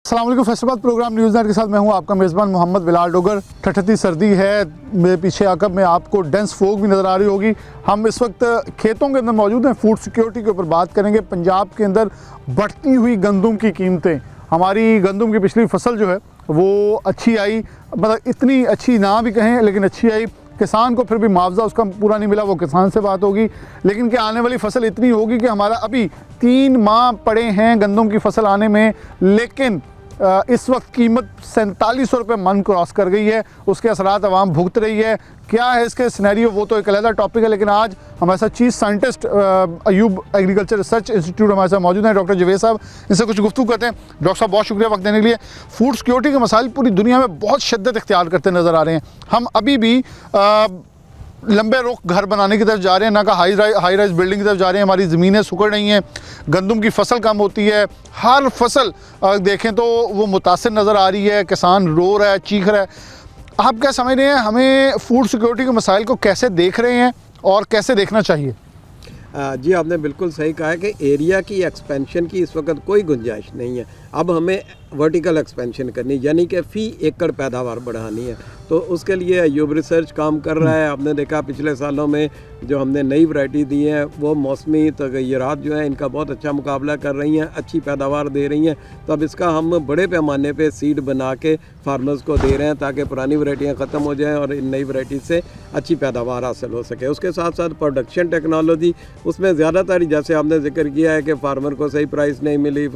अस्सलाम वालेकुम। Faisalabad programme news net के साथ मैं हूं आपका मेज़बान मोहम्मद बिलाल डोगर। ठठती सर्दी है, मेरे पीछे आकर में आपको डेंस फोग भी नज़र आ रही होगी। हम इस वक्त खेतों के अंदर मौजूद हैं। फूड सिक्योरिटी के ऊपर बात करेंगे। पंजाब के अंदर बढ़ती हुई गंदम की कीमतें, हमारी गंदम की पिछली फसल जो है वो अच्छी आई, मतलब इतनी अच्छी ना भी कहें लेकिन अच्छी आई। किसान को फिर भी मुआवजा उसका पूरा नहीं मिला, वो किसान से बात होगी। लेकिन क्या आने वाली फसल इतनी होगी कि हमारा अभी 3 माह पड़े हैं गंदम की फसल आने में, लेकिन इस वक्त कीमत 4700 रुपये मन क्रॉस कर गई है। उसके असरात आवाम भुगत रही है। क्या है इसके सिनेरियो, वो तो एक अलग टॉपिक है। लेकिन आज हमारे साथ chief scientist Ayub agriculture research institute हमारे साथ मौजूद हैं, डॉक्टर जवेद साहब। इनसे कुछ गुफ्तगू करते हैं। डॉक्टर साहब बहुत शुक्रिया वक्त देने के लिए। फूड सिक्योरिटी के मसाइल पूरी दुनिया में बहुत शिद्दत इख्तियार करते नज़र आ रहे हैं। हम अभी भी लंबे रुख घर बनाने की तरफ जा रहे हैं, ना का हाई राइज बिल्डिंग की तरफ जा रहे हैं। हमारी ज़मीनें सुकड़ रही हैं, गंदम की फसल कम होती है। हर फसल देखें तो वो मुतासिर नज़र आ रही है, किसान रो रहा है, चीख रहा है। आप क्या समझ रहे हैं, हमें फूड सिक्योरिटी के मसाइल को कैसे देख रहे हैं और कैसे देखना चाहिए? जी, आपने बिल्कुल सही कहा है कि एरिया की एक्सपेंशन की इस वक्त कोई गुंजाइश नहीं है। अब हमें वर्टिकल एक्सपेंशन करनी, यानी कि फ़ी एकड़ पैदावार बढ़ानी है। तो उसके लिए अयूब रिसर्च काम कर रहा है। आपने देखा पिछले सालों में जो हमने नई वैरायटी दी हैं वो मौसमी तगय्युरात जो हैं इनका बहुत अच्छा मुकाबला कर रही हैं, अच्छी पैदावार दे रही हैं। तो अब इसका हम बड़े पैमाने पे सीड बना के फार्मर्स को दे रहे हैं ताकि पुरानी वैरायटियाँ ख़त्म हो जाएँ और इन नई वैरायटी से अच्छी पैदावार हासिल हो सके। उसके साथ साथ प्रोडक्शन टेक्नोलॉजी, उसमें ज़्यादातर जैसे आपने जिक्र किया है कि फार्मर को सही प्राइस नहीं मिली,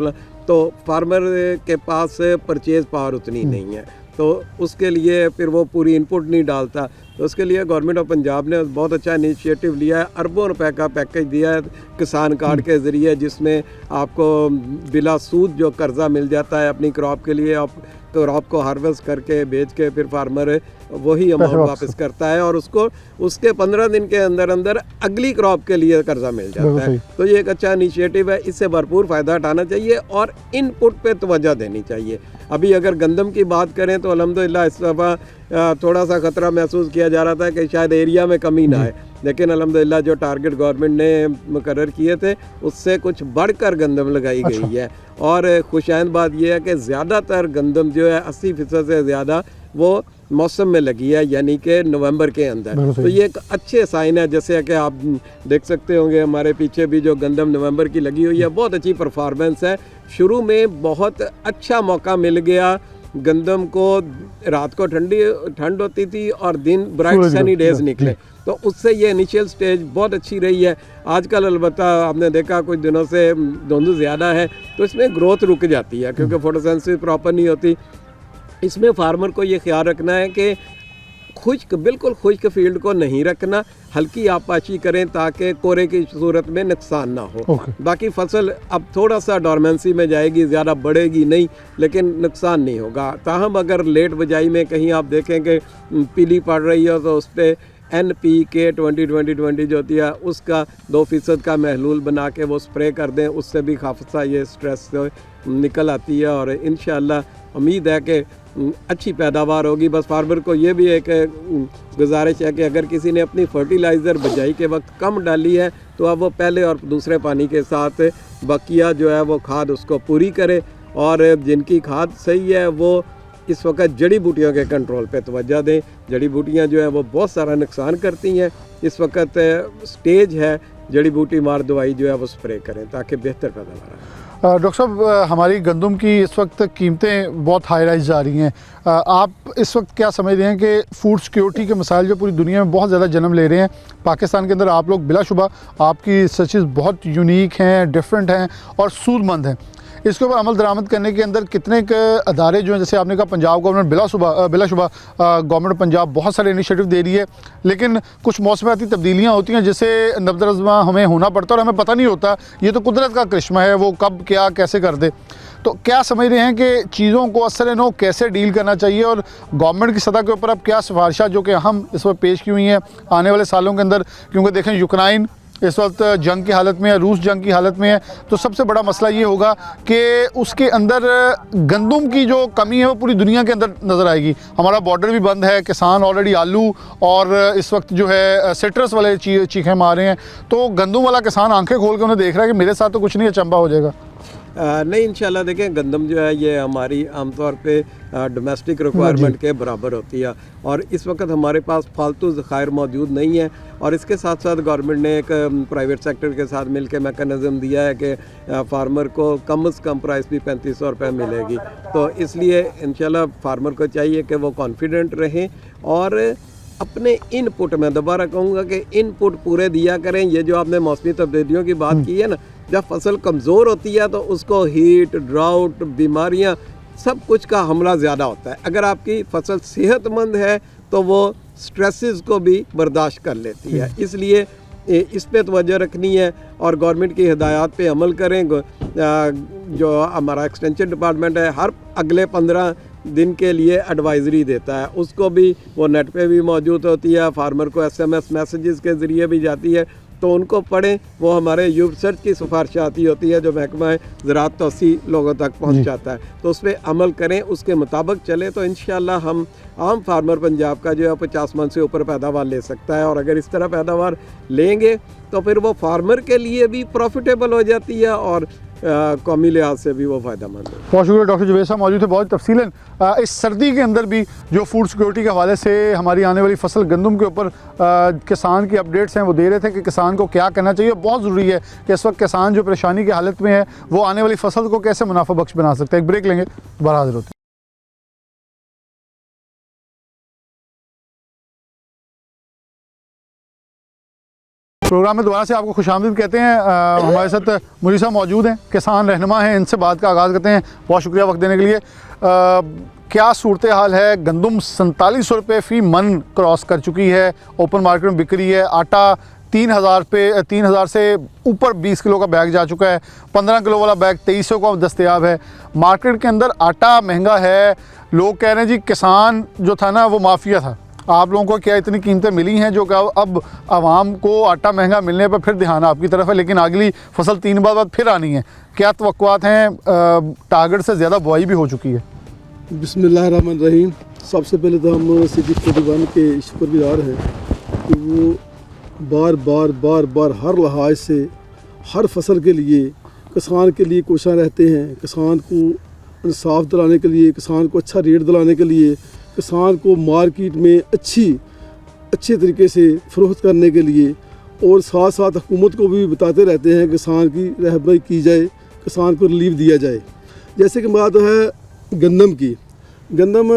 तो फार्मर के पास परचेज़ पावर उतनी नहीं है, तो उसके लिए फिर वो पूरी इनपुट नहीं डालता। तो उसके लिए गवर्नमेंट ऑफ पंजाब ने बहुत अच्छा इनिशिएटिव लिया है। अरबों रुपए का पैकेज दिया है किसान कार्ड के ज़रिए, जिसमें आपको बिला सूद जो कर्ज़ा मिल जाता है अपनी क्रॉप के लिए। आप क्रॉप को हार्वेस्ट करके बेच के फिर फार्मर वही अमाउंट वापस करता है और उसको उसके 15 दिन के अंदर अंदर अगली क्रॉप के लिए कर्जा मिल जाता है। तो ये एक अच्छा इनिशिएटिव है, इससे भरपूर फ़ायदा उठाना चाहिए और इनपुट पे तवज्जो देनी चाहिए। अभी अगर गंदम की बात करें तो अल्हम्दुलिल्लाह इस दफ़ा थोड़ा सा ख़तरा महसूस किया जा रहा था कि शायद एरिया में कमी ना आए, लेकिन अल्हम्दुलिल्लाह जो टारगेट गवर्नमेंट ने मुकर्रर किए थे उससे कुछ बढ़कर गंदम लगाई गई है। और खुशैन बात यह है कि ज़्यादातर गंदम जो है 80% से ज़्यादा वो मौसम में लगी है, यानी कि नवंबर के अंदर। तो ये एक अच्छे साइन है। जैसे कि आप देख सकते होंगे हमारे पीछे भी जो गंदम नवंबर की लगी हुई है, बहुत अच्छी परफॉर्मेंस है। शुरू में बहुत अच्छा मौका मिल गया गंदम को, रात को ठंड होती थी और दिन ब्राइट सनी डेज निकले, तो उससे ये इनिशियल स्टेज बहुत अच्छी रही है। आजकल अलबत्ता आपने देखा कुछ दिनों से धुंध ज़्यादा है तो इसमें ग्रोथ रुक जाती है क्योंकि फोटोसेंसिस प्रॉपर नहीं होती। इसमें फार्मर को ये ख्याल रखना है कि बिल्कुल खुश्क फील्ड को नहीं रखना, हल्की आपाशी करें ताकि कोरे की सूरत में नुकसान ना हो। बाकी फसल अब थोड़ा सा डोरमेंसी में जाएगी, ज़्यादा बढ़ेगी नहीं लेकिन नुकसान नहीं होगा। ताहम अगर लेट बजाई में कहीं आप देखें कि पीली पड़ रही हो तो उस पर NPK 20-20-20 जो होती है उसका 2% का महलूल बना के वो स्प्रे कर दें, उससे भी खासा ये स्ट्रेस निकल आती है और इंशाअल्लाह उम्मीद है कि अच्छी पैदावार होगी। बस फार्मर को ये भी एक गुजारिश है कि अगर किसी ने अपनी फर्टिलाइज़र बिजाई के वक्त कम डाली है तो अब वो पहले और दूसरे पानी के साथ बकिया जो है वो खाद उसको पूरी करे। और जिनकी खाद सही है वो इस वक्त जड़ी बूटियों के कंट्रोल पे तवज्जो दें। जड़ी बूटियाँ जो है वो बहुत सारा नुकसान करती हैं। इस वक्त स्टेज है जड़ी बूटी मार दवाई जो है वो स्प्रे करें ताकि बेहतर पैदावार आए। डॉक्टर साहब, हमारी गंदम की इस वक्त कीमतें बहुत हाई राइज जा रही हैं। आप इस वक्त क्या समझ रहे हैं कि फूड सिक्योरिटी के मसाइल जो पूरी दुनिया में बहुत ज़्यादा जन्म ले रहे हैं, पाकिस्तान के अंदर आप लोग बिलाशुबा आपकी रिसर्चेस बहुत यूनिक हैं, डिफरेंट हैं और सूदमंद हैं। इसके ऊपर अमल दरामद करने के अंदर कितने अदारे जो हैं, जैसे आपने कहा पंजाब गवर्नमेंट बिलाशुबा गवर्नमेंट पंजाब बहुत सारे इनिशिएटिव दे रही है, लेकिन कुछ मौसमियाती तब्दीलियाँ होती हैं जिससे नबदरज़मा हमें होना पड़ता है और हमें पता नहीं होता। ये तो कुदरत का करिश्मा है, वो कब क्या कैसे कर दे। तो क्या समझ रहे हैं कि चीज़ों को असर नो कैसे डील करना चाहिए और गवर्नमेंट की सतह के ऊपर अब क्या सिफारिशा जो कि हम इस वक्त पेश की हुई हैं आने वाले सालों के अंदर? क्योंकि देखें यूक्रेन इस वक्त जंग की हालत में है, रूस जंग की हालत में है, तो सबसे बड़ा मसला ये होगा कि उसके अंदर गंदम की जो कमी है वो पूरी दुनिया के अंदर नज़र आएगी। हमारा बॉर्डर भी बंद है, किसान ऑलरेडी आलू और इस वक्त जो है सिट्रस वाले चीखें मार रहे हैं, तो गंदम वाला किसान आंखें खोल के उन्हें देख रहा है कि मेरे साथ तो कुछ नहीं, अचंभा हो जाएगा। नहीं, इंशाल्लाह देखें, गंदम जो है ये हमारी आमतौर पे डोमेस्टिक रिक्वायरमेंट के बराबर होती है और इस वक्त हमारे पास फालतू ज़खायर मौजूद नहीं है। और इसके साथ साथ गवर्नमेंट ने एक प्राइवेट सेक्टर के साथ मिलकर मैकेनिज़्म दिया है कि फार्मर को कम से कम प्राइस भी 3500 रुपये मिलेगी। तो इसलिए इंशाल्लाह फार्मर को चाहिए कि वो कॉन्फिडेंट रहें और अपने इनपुट, मैं दोबारा कहूँगा कि इनपुट पूरे दिया करें। ये जो आपने मौसमी तब्दीलियों की बात की है ना, जब फसल कमज़ोर होती है तो उसको हीट, ड्राउट, बीमारियाँ, सब कुछ का हमला ज़्यादा होता है। अगर आपकी फसल सेहतमंद है तो वो स्ट्रेसेस को भी बर्दाश्त कर लेती है। इसलिए इस पे तवज्जो रखनी है और गवर्नमेंट की हिदायत पे अमल करें। जो हमारा एक्सटेंशन डिपार्टमेंट है हर अगले 15 दिन के लिए एडवाइजरी देता है, उसको भी वो नेट पे भी मौजूद होती है, फार्मर को SMS मैसेजेस के ज़रिए भी जाती है, तो उनको पढ़ें। वो हमारे यूब सर्च की सिफारिश आती होती है जो महकमा ज़राअत तौसी लोगों तक पहुंचाता है, तो उस पर अमल करें, उसके मुताबिक चले तो इंशाल्लाह हम आम फार्मर पंजाब का जो है 50 मन से ऊपर पैदावार ले सकता है। और अगर इस तरह पैदावार लेंगे तो फिर वो फार्मर के लिए भी प्रॉफिटेबल हो जाती है और कौमी लिहाज से भी वो फ़ायदेमंद है। बहुत शुक्रिया डॉक्टर जुबैर साहब मौजूद है बहुत तफसीलन इस सर्दी के अंदर भी जो फूड सिक्योरिटी के हवाले से हमारी आने वाली फसल गंदम के ऊपर किसान की अपडेट्स हैं वो दे रहे थे कि किसान को क्या करना चाहिए। बहुत ज़रूरी है कि इस वक्त किसान जो परेशानी की हालत में है वो आने वाली फसल को कैसे मुनाफा बख्श बना सकते हैं। एक ब्रेक लेंगे, दोबारा हाजिर होते हैं। प्रोग्राम में दोबारा से आपको खुशामदीद कहते हैं। हमारे साथ मुनीर साहब मौजूद हैं, किसान रहनुमा हैं, इनसे बात का आगाज़ करते हैं। बहुत शुक्रिया वक्त देने के लिए। क्या सूरत हाल है? गंदम 4700 रुपये फ़ी मन क्रॉस कर चुकी है, ओपन मार्केट में बिक रही है। आटा 3000 से ऊपर 20 किलो का बैग जा चुका है। 15 किलो वाला बैग 2300 का दस्तयाब है। मार्केट के अंदर आटा महंगा है। लोग कह रहे हैं जी किसान जो था ना वो माफिया था। आप लोगों को क्या इतनी कीमतें मिली हैं जो कि अब आवाम को आटा महंगा मिलने पर फिर ध्यान आपकी तरफ है, लेकिन अगली फसल 3 बार बाद फिर आनी है। क्या तवक्कुआत हैं? टारगेट से ज़्यादा बुआई भी हो चुकी है। बिस्मिल्लाहिर्रहमानिर्रहीम। सबसे पहले तो हम सिटी 41 के शुक्रगुजार हैं कि वो बार बार हर लिहाज से हर फसल के लिए किसान के लिए कोशिश रहते हैं। किसान को इंसाफ दिलाने के लिए, किसान को अच्छा रेट दिलाने के लिए, किसान को मार्केट में अच्छे तरीके से फ़रोख्त करने के लिए, और साथ साथ हुकूमत को भी बताते रहते हैं किसान की रहबरी की जाए, किसान को रिलीफ दिया जाए। जैसे कि बात है गंदम की। गंदम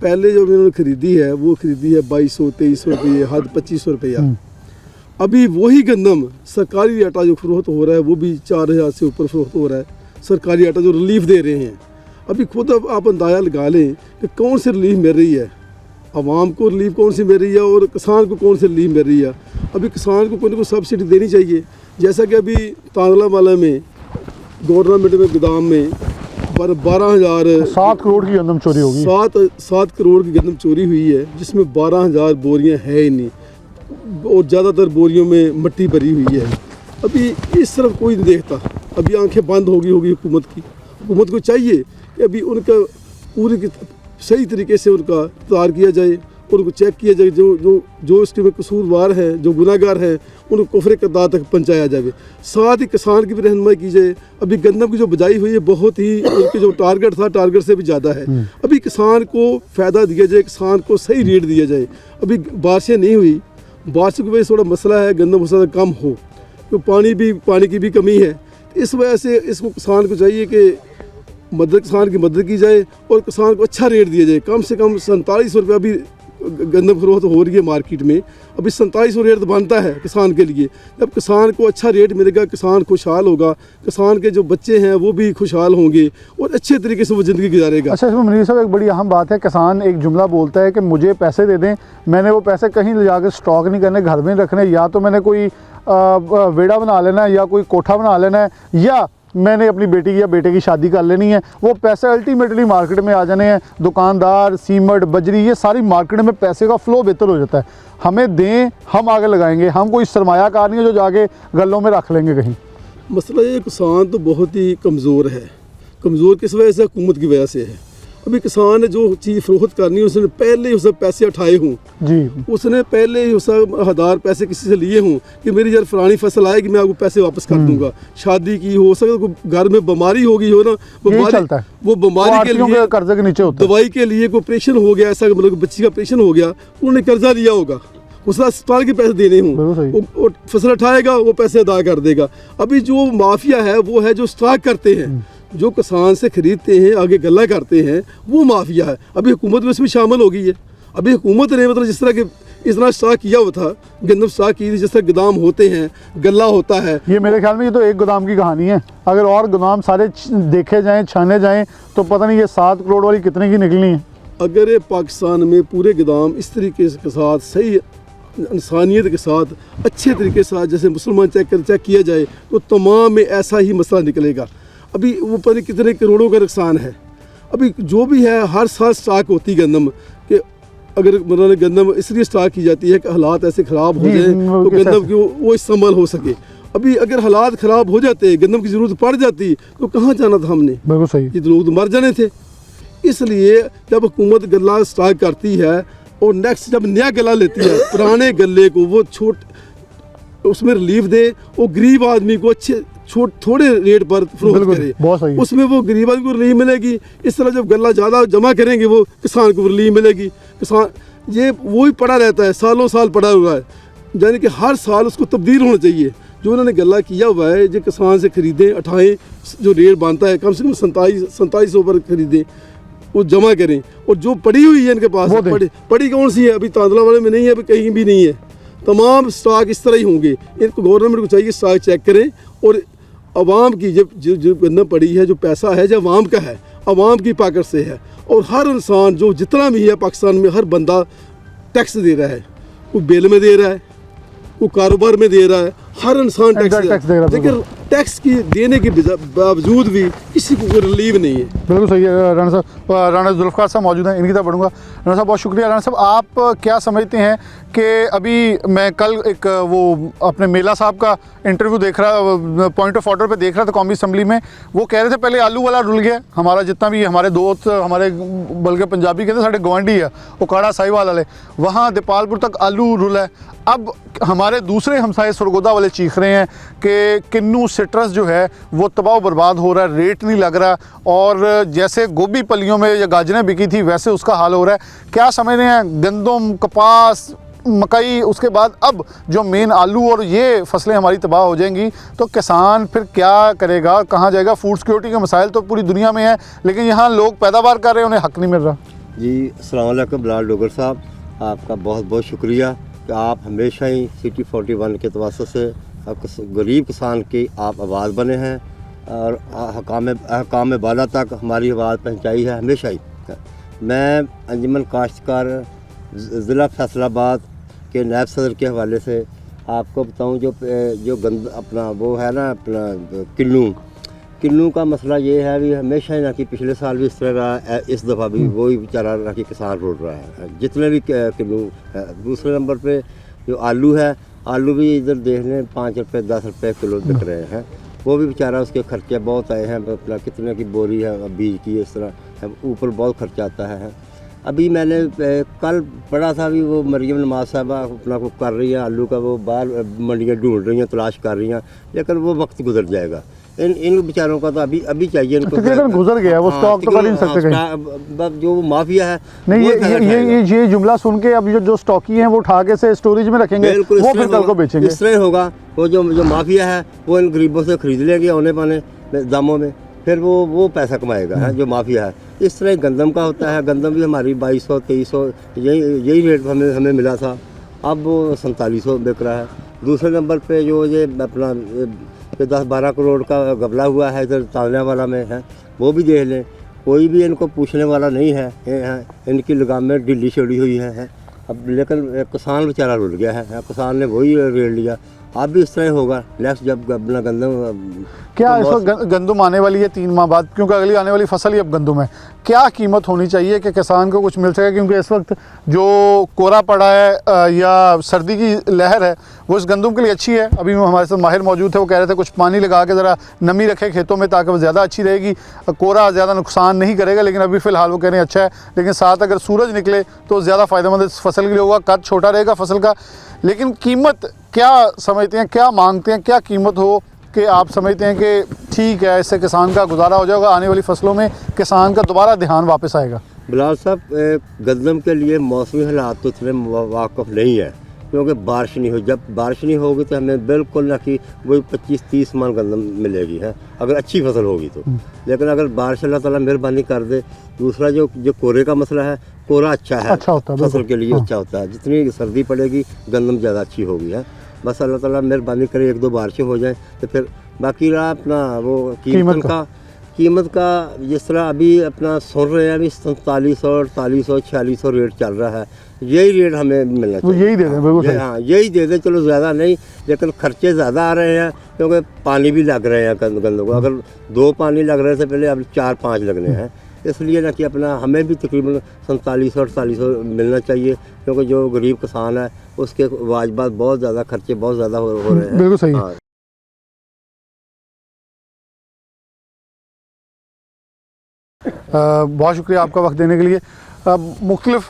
पहले जो उन्होंने ख़रीदी है वो ख़रीदी है 2200-2300 रुपये, हद 2500 रुपया। अभी वही गंदम सरकारी आटा जो फ़रोख्त हो रहा है वो भी 4000 से ऊपर फ़रोख्त हो रहा है। सरकारी आटा जो रिलीफ दे रहे हैं, अभी खुद अब आप अंदाज़ा लगा लें कि कौन सी रिलीफ मिल रही है, आवाम को रिलीफ कौन सी मिल रही है और किसान को कौन सी रिलीफ मिल रही है। अभी किसान को कोई ना कोई सब्सिडी देनी चाहिए। जैसा कि अभी तांदलावाला में गवर्नमेंट में गोदाम में 7 करोड़ की गंदम चोरी होगी। 7 करोड़ की गंदम चोरी हुई है, जिसमें 12000 बोरियां है ही नहीं और ज़्यादातर बोरियों में मिट्टी भरी हुई है। अभी इस तरफ कोई नहीं देखता। अभी आंखें बंद होगी हुकूमत की। हुकूमत को चाहिए कि अभी उनका पूरी सही तरीके से उनका इंतजार किया जाए, उनको चेक किया जाए। जो इसके कसूरवार हैं, जो गुनाहगार हैं, उनको कुफ्र कदा तक पहुँचाया जाए। साथ ही किसान की भी रहनुमाई की जाए। अभी गंदम की जो बिजाई हुई है बहुत ही उनके जो टारगेट था टारगेट से भी ज़्यादा है। अभी किसान को फ़ायदा दिया जाए, किसान को सही रेट दिया जाए। अभी बारिशें नहीं हुई, बारिश की वजह से थोड़ा मसला है, गंदम मसला कम हो, तो पानी की भी कमी है। इस वजह से इसको किसान को चाहिए कि किसान की मदद की जाए और किसान को अच्छा रेट दिया जाए। कम से कम 4700 रुपये अभी गंदम फरोख्त हो रही है मार्केट में। अभी 4700 रेट बनता है किसान के लिए। जब किसान को अच्छा रेट मिलेगा, किसान खुशहाल होगा, किसान के जो बच्चे हैं वो भी खुशहाल होंगे और अच्छे तरीके से वो ज़िंदगी गुजारेगा। अच्छा, इसमें मुनीर साहब एक बड़ी अहम बात है, किसान एक जुमला बोलता है कि मुझे पैसे दे दें, मैंने वो पैसे कहीं ले जाकर स्टॉक नहीं करने, घर में रखने, या तो मैंने कोई वेड़ा बना लेना है या कोई कोठा बना लेना है, या मैंने अपनी बेटी की या बेटे की शादी कर लेनी है। वो पैसे अल्टीमेटली मार्केट में आ जाने हैं। दुकानदार, सीमेंट, बजरी, ये सारी मार्केट में पैसे का फ़्लो बेहतर हो जाता है। हमें दें, हम आगे लगाएंगे। हम कोई सरमायाकार नहीं है जो जाके गलों में रख लेंगे कहीं। मसला ये किसान तो बहुत ही कमज़ोर है। कमज़ोर किस वजह से? हुकूमत की वजह से है। अभी किसान ने जो चीज़ फरोख्त करनी है उसने पहले ही उससे पैसे उठाए हों, जी उसने पहले ही उससे हज़ार पैसे किसी से लिए हों कि मेरी यार फलानी फसल आएगी मैं आपको पैसे वापस कर दूंगा। शादी की हो सकता है घर में बीमारी हो गई हो ना, यही चलता है। वो बीमारी के आरटीओ लिए कर्जे के नीचे होता है। दवाई के लिए कोई ऑपरेशन हो गया, ऐसा मतलब बच्ची का ऑपरेशन हो गया, उन्होंने कर्जा लिया होगा, उसका अस्पताल के पैसे देने बिल्कुल सही। हों, वो फसल उठाएगा वो पैसे अदा कर देगा। अभी जो माफिया है वो है जो स्टॉक करते हैं, जो किसान से खरीदते हैं आगे गल्ला करते हैं, वो माफिया है। अभी हुकूमत में इसमें शामिल हो गई है। अभी हुकूमत ने मतलब जिस तरह के इतना स्टॉक किया हुआ था, गंदम स्टॉक की, जिस तरह गोदाम होते हैं, गल्ला होता है। ये मेरे ख्याल में ये तो एक गोदाम की कहानी है। अगर और गोदाम सारे देखे जाएं, छाने जाएं, तो पता नहीं ये 7 करोड़ वाली कितने की निकलनी है। अगर ये पाकिस्तान में पूरे गोदाम इस तरीके के साथ सही इंसानियत के साथ अच्छे तरीके के साथ जैसे मुसलमान चेक किया जाए तो तमाम में ऐसा ही मसला निकलेगा। अभी वो पता नहीं कितने करोड़ों का नुकसान है। अभी जो भी है हर साल स्टॉक होती गंदम कि अगर मतलब गंदम इसलिए स्टॉक की जाती है कि हालात ऐसे ख़राब हो जाए तो गंदम की वो इस्तेमाल हो सके। अभी अगर हालात ख़राब हो जाते, गंदम की ज़रूरत पड़ जाती तो कहाँ जाना था हमने? बिल्कुल सही। ये तो लोग तो मर जाने थे। इसलिए जब हुकूमत गल्ला स्टॉक करती है और नेक्स्ट जब नया गला लेती है, पुराने गले को वो उसमें रिलीफ दे, वो गरीब आदमी को अच्छे थोड़े रेट पर फरोख्त करे, उसमें वो गरीब आदमी को रिलीफ मिलेगी। इस तरह जब गला ज़्यादा जमा करेंगे वो किसान को रिलीफ मिलेगी। किसान ये वही पड़ा रहता है, सालों साल पड़ा हुआ है, यानी कि हर साल उसको तब्दील होना चाहिए। जो उन्होंने गला किया हुआ है जो किसान से ख़रीदें, उठाएँ, जो रेट बनता है कम से कम 2700 पर ख़रीदें, वो जमा करें। और जो पड़ी हुई है इनके पास, पड़ी कौन सी है? अभी तांदला वाले में नहीं है, अभी कहीं भी नहीं है। तमाम स्टॉक इस तरह ही होंगे। इनको गवर्नमेंट को चाहिए स्टॉक चेक करें और अवाम की जो गंदम पड़ी है, जो पैसा है जो अवाम का है, अवाम की पॉकेट से है। और हर इंसान जो जितना भी है पाकिस्तान में, हर बंदा टैक्स दे रहा है। वो बिल में दे रहा है, वो कारोबार में दे रहा है, हर इंसान टैक्स दे रहा है। लेकिन टैक्स की देने के बावजूद भी किसी को कोई रिलीव नहीं है। बिल्कुल सही है। राणा साहब, राणा जुल्फ़िकार साहब मौजूद हैं, इनकी तरफ बढ़ूंगा। राणा साहब बहुत शुक्रिया। राणा साहब, आप क्या समझते हैं कि अभी मैं कल एक वो अपने मेला साहब का इंटरव्यू देख रहा, पॉइंट ऑफ ऑर्डर पे देख रहा था कौमी असम्बली में, वो कह रहे थे पहले आलू वाला रुल गया, हमारा जितना भी हमारे दोस्त हमारे बल्कि पंजाबी कहते साढ़े गवांडी है उकाड़ा साहिवाल वाले, वहाँ दीपालपुर तक आलू रुल है। अब हमारे दूसरे हमसाये सरगोदा वाले चीख रहे हैं कि किन्नू सिट्रस जो है वो तबाह बर्बाद हो रहा है, रेट नहीं लग रहा, और जैसे गोभी पलियों में या गाजरें बिकी थी वैसे उसका हाल हो रहा है। क्या समझ रहे हैं, गंदम, कपास, मकई, उसके बाद अब जो मेन आलू और ये फसलें हमारी तबाह हो जाएंगी तो किसान फिर क्या करेगा, कहाँ जाएगा? फूड सिक्योरिटी के मसाइल तो पूरी दुनिया में है, लेकिन यहाँ लोग पैदावार कर रहे हैं, उन्हें हक नहीं मिल रहा। जी अस्सलाम वालेकुम बिलाल डोगर साहब, आपका बहुत बहुत शुक्रिया कि आप हमेशा ही सिटी 41 के तवज्जो से गरीब किसान की आप आवाज़ बने हैं और हकाम बाला तक हमारी आवाज़ पहुँचाई है हमेशा ही। मैं अंजुमन काश्तकार ज़िला फैसलाबाद के नायब सदर के हवाले से आपको बताऊं, जो गंद अपना वो है ना, अपना किन्नू का मसला ये है भी हमेशा ही ना कि पिछले साल भी इस तरह रहा, इस दफ़ा भी वही बेचारा रहा कि किसान रोड रहा है जितने भी किन्नू है। दूसरे नंबर पे जो आलू है, आलू भी इधर देख लें 5 रुपये 10 रुपये किलो बिक रहे हैं, वो भी बेचारा उसके खर्चे बहुत आए हैं, अपना कितने की बोरी है बीज की, इस तरह ऊपर बहुत खर्चा आता है। अभी मैंने कल पढ़ा था भी वो मरियम नमाज साहबा अपना को कर रही है आलू का, वो बाहर मंडियाँ ढूंढ रही हैं, तलाश कर रही हैं, लेकिन वो वक्त गुजर जाएगा। इन बेचारों का तो अभी चाहिए इनको, गुजर गया वो स्टॉक तो कर नहीं सकते कहीं। जो माफिया है नहीं, ये जुमला सुन के अब जो स्टॉकी हैं वो उठा के से स्टोरेज में रखेंगे, वो फिर कल को बेचेंगे। इस तरह होगा, वो जो माफिया है वो इन गरीबों से खरीद लेंगे औने पाने दामों में, फिर वो पैसा कमाएगा है जो माफिया है। इस तरह गंदम का होता है, गंदम भी हमारी 2200-2300 यही रेट हमें मिला था, अब वो 4700 बिक रहा है। दूसरे नंबर पे जो ये अपना 10-12 करोड़ का गबला हुआ है इधर तांदला वाला में है, वो भी देख लें, कोई भी इनको पूछने वाला नहीं है, इनकी लगामें ढीली छोड़ी हुई है। अब लेकिन किसान बेचारा रुल गया है, किसान ने वही रेट लिया अब भी इस तरह ही होगा नेक्स्ट जब अपना गंदम क्या इस वक्त गंदम आने वाली है 3 माह बाद, क्योंकि अगली आने वाली फसल ही अब गंदम है, क्या कीमत होनी चाहिए कि किसान को कुछ मिल सके? क्योंकि इस वक्त जो कोहरा पड़ा है या सर्दी की लहर है वो इस गंदम के लिए अच्छी है। अभी हमारे साथ माहिर मौजूद थे, वो कह रहे थे कुछ पानी लगा के ज़रा नमी रखे खेतों में ताकि वो ज़्यादा अच्छी रहेगी, कोहरा ज़्यादा नुकसान नहीं करेगा। लेकिन अभी फ़िलहाल वो कह रहे हैं अच्छा है, लेकिन साथ अगर सूरज निकले तो ज़्यादा फ़ायदेमंद इस फसल के लिए होगा। कद छोटा रहेगा फसल का, लेकिन कीमत क्या समझते हैं, क्या मांगते हैं, क्या कीमत हो कि आप समझते हैं कि ठीक है इससे किसान का गुजारा हो जाएगा, आने वाली फसलों में किसान का दोबारा ध्यान वापस आएगा? बिलाल साहब, गंदम के लिए मौसमी हालात तो इतने वाकफ़ नहीं है, क्योंकि बारिश नहीं हो। जब बारिश नहीं होगी तो हमें बिल्कुल ना कि वही 25-30 मन गंदम मिलेगी है, अगर अच्छी फसल होगी तो। लेकिन अगर बारिश अल्लाह ताला मेहरबानी कर दे। दूसरा जो कोहरे का मसला है, कोहरा अच्छा है, अच्छा होता है फसल के लिए अच्छा होता है। जितनी सर्दी पड़ेगी गंदम ज़्यादा अच्छी होगी है। बस अल्लाह ताला मेहरबानी करे, 1-2 बारिशें हो जाए तो फिर बाकी रहा अपना वो कीमत का जिस तरह अभी अपना सुन रहे हैं, अभी 4700, 4800, 4600 रेट चल रहा है। यही रेट हमें मिलना चाहिए। यही दे दें, बिल्कुल सही। हाँ, यही दे दें, चलो ज़्यादा नहीं, लेकिन खर्चे ज़्यादा आ रहे हैं क्योंकि पानी भी लग रहे हैं गंदों को। अगर 2 पानी लग रहे थे पहले, अब 4-5 लगने हैं। इसलिए ना कि अपना हमें भी तकरीबन 4700-4800 मिलना चाहिए, क्योंकि जो गरीब किसान है उसके वाजबात बहुत ज़्यादा, खर्चे बहुत ज़्यादा हो रहे हैं। बिल्कुल सही। हाँ। बहुत शुक्रिया आपका वक्त देने के लिए। मुख्तलिफ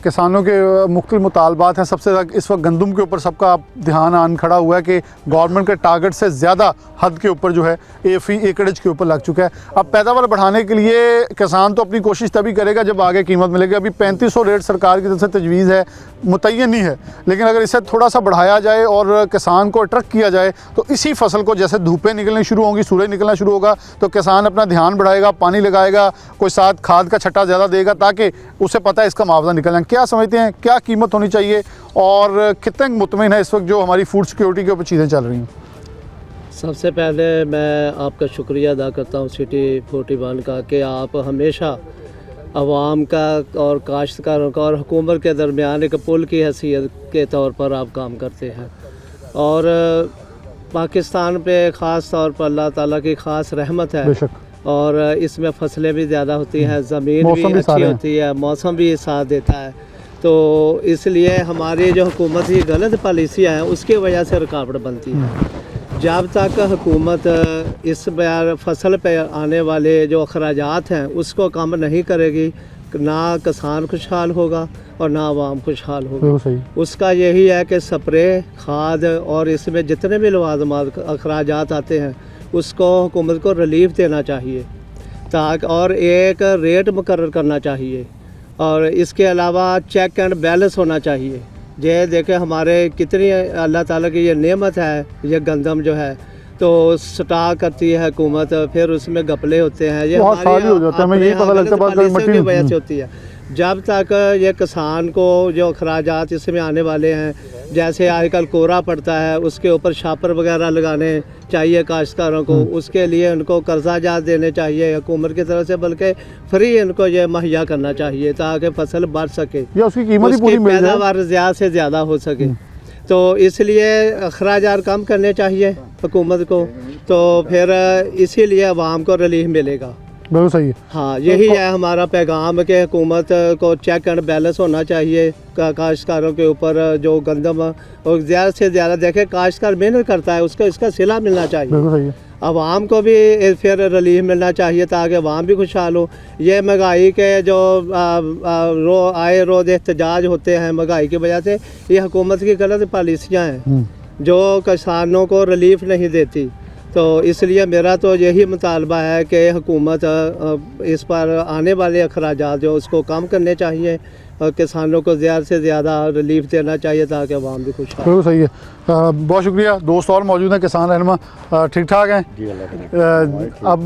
किसानों के मुख्तलिफ मुतालबात हैं। सबसे ज़्यादा इस वक्त गंदम के ऊपर सबका ध्यान आन खड़ा हुआ है कि गवर्नमेंट के टारगेट से ज़्यादा हद के ऊपर जो है फी एकड़ेज के ऊपर लग चुका है। अब पैदावार बढ़ाने के लिए किसान तो अपनी कोशिश तभी करेगा जब आगे कीमत मिलेगी। अभी 3500 रेट सरकार की तरफ से तजवीज़ है, मुतय्यन नहीं है, लेकिन अगर इसे थोड़ा सा बढ़ाया जाए और किसान को अट्रैक्ट किया जाए तो इसी फसल को जैसे धूपें निकलनी शुरू होंगी, सूरज निकलना शुरू होगा तो किसान अपना ध्यान बढ़ाएगा, पानी लगाएगा, कोई साथ खाद का छट्टा ज़्यादा देगा ताकि उसे पता है इसका मुआवजा निकलना। क्या समझते हैं क्या कीमत होनी चाहिए और कितने मुतमईन है इस वक्त जो हमारी फूड सिक्योरिटी के ऊपर चीज़ें चल रही हैं? सबसे पहले मैं आपका शुक्रिया अदा करता हूँ सिटी 41 का कि आप हमेशा आवाम का और काश्तकारों का और हुकूमत के दरमियान एक पुल की हैसियत के तौर पर आप काम करते हैं। और पाकिस्तान पे ख़ास तौर पर अल्लाह ताला की ख़ास रहमत है और इसमें फसलें भी ज़्यादा होती हैं, ज़मीन भी अच्छी होती है, मौसम भी साथ देता है। तो इसलिए हमारी जो हुकूमत की गलत पॉलिसियाँ हैं उसकी वजह से रुकावट बनती है। जब तक हुकूमत इस बार फसल पे आने वाले जो अखराजात हैं उसको कम नहीं करेगी, ना किसान खुशहाल होगा और ना आवाम खुशहाल होगी। उसका यही है कि स्प्रे, खाद और इसमें जितने भी लवाजमात अखराजात आते हैं उसको हुकूमत को रिलीफ देना चाहिए ताकि और एक रेट मुकर्रर करना चाहिए। और इसके अलावा चेक एंड बैलेंस होना चाहिए। ये देखें हमारे कितनी अल्लाह ताला की ये नेमत है, ये गंदम जो है तो स्टॉक करती है हुकूमत, फिर उसमें घपले होते हैं, ये हमारी वजह से होती है। जब तक ये किसान को जो अखराजात इसमें आने वाले हैं, जैसे आजकल कोहरा पड़ता है उसके ऊपर छापर वगैरह लगाने चाहिए काश्तकारों को, उसके लिए उनको कर्जा जात देने चाहिए हुकूमत की तरफ से, बल्कि फ्री इनको ये मुहैया करना चाहिए ताकि फसल बढ़ सके या उसकी कीमत पूरी पैदावार ज़्यादा से ज़्यादा हो सके। तो इसलिए अखराजात कम करने चाहिए हुकूमत को, तो फिर इसीलिए आवाम को रिलीफ मिलेगा। बिल्कुल सही है। हाँ, यही है हमारा पैगाम कि हुकूमत को चेक एंड बैलेंस होना चाहिए काश्तकारों के ऊपर। जो गंदम और ज़्यादा से ज़्यादा देखें काश्तकार मेहनत करता है, उसका इसका सिला मिलना चाहिए। बिल्कुल सही है। आवाम को भी फिर रिलीफ मिलना चाहिए ताकि आवाम भी खुशहाल हो। ये महंगाई के जो रोज़ एहतजाज होते हैं महंगाई की वजह से, ये हुकूमत की गलत पॉलिसियाँ हैं जो किसानों को रिलीफ नहीं देती। तो इसलिए मेरा तो यही मुतालबा है कि हुकूमत इस पर आने वाले अखराजात जो उसको कम करने चाहिए और किसानों को ज़्यादा से ज़्यादा रिलीफ देना चाहिए ताकि आवाम भी खुश हो। बिल्कुल सही है। बहुत शुक्रिया। दोस्त और मौजूद हैं किसान रहनुमा, ठीक ठाक हैं? अब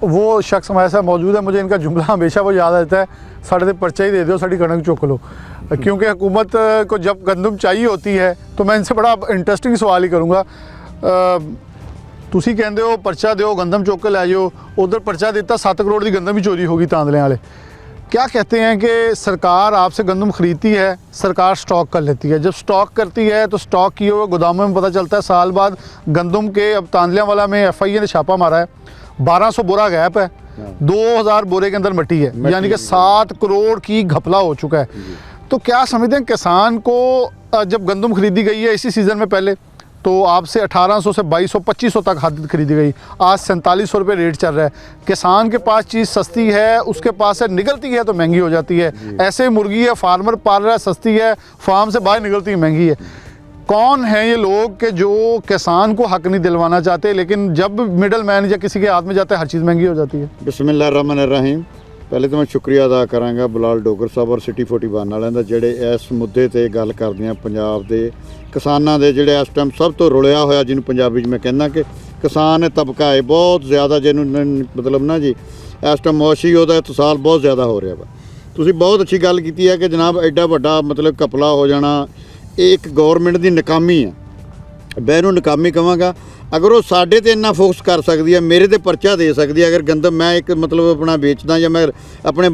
वो शख्स हमारे साथ मौजूद है, मुझे इनका जुमला हमेशा वो याद आता है, साढ़े से पर्चा ही दे दो, साड़ी कणक चुक लो। क्योंकि हुकूमत को जब गंदम चाहिए होती है तो मैं इनसे बड़ा इंटरेस्टिंग सवाल ही करूँगा। ਤੁਸੀਂ ਕਹਿੰਦੇ ਹੋ ਪਰਚਾ ਦਿਓ, ਗੰਦਮ ਚੁੱਕ ਕੇ ਲੈ ਜਾਓ, ਉਧਰ ਪਰਚਾ ਦਿੱਤਾ 7 ਕਰੋੜ ਦੀ ਗੰਦਮ ਹੀ ਚੋਰੀ ਹੋ ਗਈ ਤਾਂਦਲਿਆਂ ਵਾਲੇ। क्या कहते हैं कि सरकार आपसे गंदम खरीदती है, सरकार स्टॉक कर लेती है। जब स्टॉक करती है तो स्टॉक किए हुए गोदामों में पता चलता है साल बाद गंदम के, अब तांदलियावाला में FIA ने छापा मारा है, 1200 बोरा गैप है, 2000 बोरे के अंदर मट्टी है, यानी कि 7 करोड़ की घपला हो चुका है। तो क्या समझते हैं किसान को, जब गंदम खरीदी गई है इसी सीज़न में पहले, तो आपसे 1800 से 2200 2500 तक हद खरीदी गई, आज 4700 रुपये रेट चल रहा है। किसान के पास चीज़ सस्ती है, उसके पास से निकलती है तो महंगी हो जाती है। ऐसे मुर्गी है, फार्मर पाल रहा है, सस्ती है, फार्म से बाहर निकलती है, महंगी है। कौन है ये लोग कि जो किसान को हक नहीं दिलवाना चाहते, लेकिन जब मिडल मैन या किसी के हाथ में जाता है हर चीज़ महंगी हो जाती है। बिस्मिल्लाहिर्रहमानिर्रहीम। ਪਹਿਲੇ ਤਾਂ ਮੈਂ ਸ਼ੁਕਰੀਆ ਅਦਾ ਕਰਾਂਗਾ ਬਲਾਲ ਡੋਗਰ ਸਾਹਿਬ ਔਰ ਸਿਟੀ 41 ਵਾਲਿਆਂ ਦਾ, ਜਿਹੜੇ ਇਸ ਮੁੱਦੇ ਤੇ ਗੱਲ ਕਰਦੇ ਆ ਪੰਜਾਬ ਦੇ ਕਿਸਾਨਾਂ ਦੇ, ਜਿਹੜੇ ਇਸ ਟਾਈਮ ਸਭ ਤੋਂ ਰੁਲਿਆ ਹੋਇਆ, ਜਿਹਨੂੰ ਪੰਜਾਬੀ 'ਚ ਮੈਂ ਕਹਿੰਦਾ ਕਿ ਕਿਸਾਨ ਤਬਕਾ ਹੈ ਬਹੁਤ ਜ਼ਿਆਦਾ, ਜਿਹਨੂੰ ਮਤਲਬ ਨਾ ਜੀ ਇਸ ਟਾਈਮ ਮੌਸ਼ੀ ਉਹਦਾ ਇਤਸਾਲ ਬਹੁਤ ਜ਼ਿਆਦਾ ਹੋ ਰਿਹਾ ਵਾ। ਤੁਸੀਂ ਬਹੁਤ ਅੱਛੀ ਗੱਲ ਕੀਤੀ ਹੈ ਕਿ ਜਨਾਬ ਐਡਾ ਵੱਡਾ ਮਤਲਬ ਕਪਲਾ ਹੋ ਜਾਣਾ, ਇਹ ਇੱਕ ਗੌਰਮੈਂਟ ਦੀ ਨਾਕਾਮੀ ਹੈ। ਮੈਂ ਇਹਨੂੰ ਨਾਕਾਮੀ ਕਹਾਂਗਾ। ਅਗਰ ਉਹ ਸਾਡੇ ਤੇ ਇੰਨਾ ਫੋਕਸ ਕਰ ਸਕਦੀ ਹੈ, ਮੇਰੇ ਤੇ ਪਰਚਾ ਦੇ ਸਕਦੀ ਹੈ, ਅਗਰ ਗੰਦਮ ਮੈਂ ਇੱਕ ਮਤਲਬ ਆਪਣਾ ਵੇਚਦਾ ਜਾਂ ਮੈਂ ਆਪਣੇ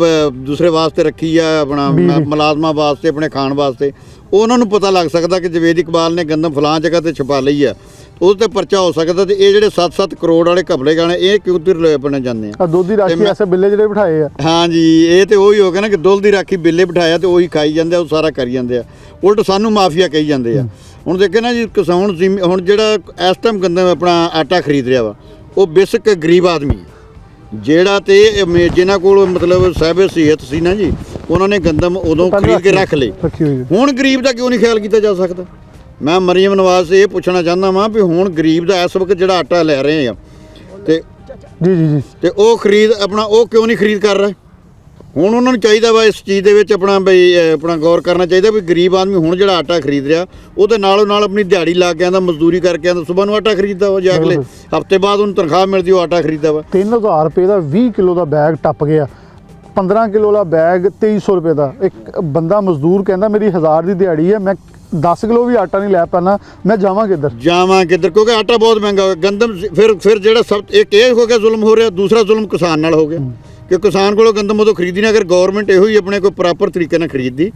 ਦੂਸਰੇ ਵਾਸਤੇ ਰੱਖੀ ਆ, ਆਪਣਾ ਮੁਲਾਜ਼ਮਾਂ ਵਾਸਤੇ, ਆਪਣੇ ਖਾਣ ਵਾਸਤੇ, ਉਹਨਾਂ ਨੂੰ ਪਤਾ ਲੱਗ ਸਕਦਾ ਕਿ ਜਵੇਦ ਇਕਬਾਲ ਨੇ ਗੰਦਮ ਫਲਾਂ ਜਗ੍ਹਾ ਤੇ ਛੁਪਾ ਲਈ ਆ, ਉਹਦੇ ਤੇ ਪਰਚਾ ਹੋ ਸਕਦਾ। ਤੇ ਇਹ ਜਿਹੜੇ 7-7 ਕਰੋੜ ਵਾਲੇ ਘਪਲੇ ਗਾਣੇ, ਇਹ ਕਿਉਂ ਤੇ ਬਣੇ ਜਾਂਦੇ ਆ? ਦੁੱਧ ਦੀ ਰਾਖੀ ਐਸੇ ਬਿੱਲੇ ਜਿਹੜੇ ਬਿਠਾਏ ਆ। ਹਾਂਜੀ, ਇਹ ਤੇ ਉਹੀ ਹੋ ਗਿਆ ਨਾ ਕਿ ਦੁੱਧ ਦੀ ਰਾਖੀ ਬਿੱਲੇ ਬਿਠਾਇਆ ਤੇ ਉਹੀ ਖਾਈ ਜਾਂਦੇ ਆ, ਉਹ ਸਾਰਾ ਕਰੀ ਜਾਂਦੇ ਆ, ਉਲਟ ਸਾਨੂੰ ਮਾਫੀਆ ਕਹੀ ਜਾਂਦੇ ਆ। ਹੁਣ ਦੇਖੇ ਨਾ ਜੀ, ਕਿਸਾਨ ਹੁਣ ਜਿਹੜਾ ਇਸ ਟਾਈਮ ਗੰਦਮ ਆਪਣਾ ਆਟਾ ਖਰੀਦ ਰਿਹਾ ਵਾ, ਉਹ ਬੇਸਿਕ ਗਰੀਬ ਆਦਮੀ ਜਿਹੜਾ, ਤੇ ਜਿਨ੍ਹਾਂ ਕੋਲ ਮਤਲਬ ਸਾਹਿਬ ਸਿਹਤ ਸੀ ਨਾ ਜੀ, ਉਹਨਾਂ ਨੇ ਗੰਦਮ ਉਦੋਂ ਖਰੀਦ ਕੇ ਰੱਖ ਲਈ। ਹੁਣ ਗਰੀਬ ਦਾ ਕਿਉਂ ਨਹੀਂ ਖਿਆਲ ਕੀਤਾ ਜਾ ਸਕਦਾ? ਮੈਂ ਮਰੀਮ ਨਵਾਜ਼ ਸੇ ਇਹ ਪੁੱਛਣਾ ਚਾਹੁੰਦਾ ਵਾਂ ਵੀ ਹੁਣ ਗਰੀਬ ਦਾ ਇਸ ਵਕਤ ਜਿਹੜਾ ਆਟਾ ਲੈ ਰਹੇ ਆ ਤੇ ਜੀ ਤੇ ਉਹ ਖਰੀਦ ਆਪਣਾ ਉਹ ਕਿਉਂ ਨਹੀਂ ਖਰੀਦ ਕਰ ਰਹੇ? ਹੁਣ ਉਹਨਾਂ ਨੂੰ ਚਾਹੀਦਾ ਵਾ ਇਸ ਚੀਜ਼ ਦੇ ਵਿੱਚ ਆਪਣਾ ਬਈ ਆਪਣਾ ਗੌਰ ਕਰਨਾ ਚਾਹੀਦਾ ਵੀ ਗਰੀਬ ਆਦਮੀ ਹੁਣ ਜਿਹੜਾ ਆਟਾ ਖਰੀਦ ਰਿਹਾ, ਉਹਦੇ ਨਾਲੋਂ ਨਾਲ ਆਪਣੀ ਦਿਹਾੜੀ ਲਾ ਕੇ ਆਉਂਦਾ, ਮਜ਼ਦੂਰੀ ਕਰਕੇ ਆਉਂਦਾ, ਸਵੇਰ ਨੂੰ ਆਟਾ ਖਰੀਦਦਾ ਵਾ, ਜਾਂ ਅਗਲੇ ਹਫਤੇ ਬਾਅਦ ਉਹਨੂੰ ਤਨਖਾਹ ਮਿਲਦੀ, ਉਹ ਆਟਾ ਖਰੀਦਦਾ ਵਾ। 3000 ਰੁਪਏ ਦਾ 20 ਕਿਲੋ ਦਾ ਬੈਗ ਟੱਪ ਗਿਆ, 15 ਕਿਲੋ ਦਾ ਬੈਗ 2300 ਰੁਪਏ ਦਾ। ਇੱਕ ਬੰਦਾ ਮਜ਼ਦੂਰ ਕਹਿੰਦਾ ਮੇਰੀ 1000 ਦੀ ਦਿਹਾੜੀ ਹੈ, ਮੈਂ 10 ਕਿਲੋ ਵੀ ਆਟਾ ਨਹੀਂ ਲੈ ਪਾਣਾ, ਮੈਂ ਜਾਵਾਂ ਕਿੱਧਰ? ਕਿਉਂਕਿ ਆਟਾ ਬਹੁਤ ਮਹਿੰਗਾ ਹੋ ਗਿਆ। ਗੰਦਮ ਫਿਰ ਜਿਹੜਾ ਸਭ ਇੱਕ ਇਹ ਹੋ ਗਿਆ ਜ਼ੁਲਮ ਹੋ ਰਿਹਾ, ਦੂਸਰਾ ਜ਼ੁਲਮ ਕਿਸਾਨ ਨਾਲ ਹੋ ਗਿਆ ਕਿ ਕਿਸਾਨ ਕੋਲੋਂ ਗੰਦਮ ਉਦੋਂ ਖਰੀਦੀ ਨਾ, ਅਗਰ ਗਵਰਨਮੈਂਟ ਇਹੋ ਹੀ ਆਪਣੇ ਕੋਈ ਪ੍ਰੋਪਰ ਤਰੀਕੇ ਨਾਲ ਖਰੀਦਦੀ,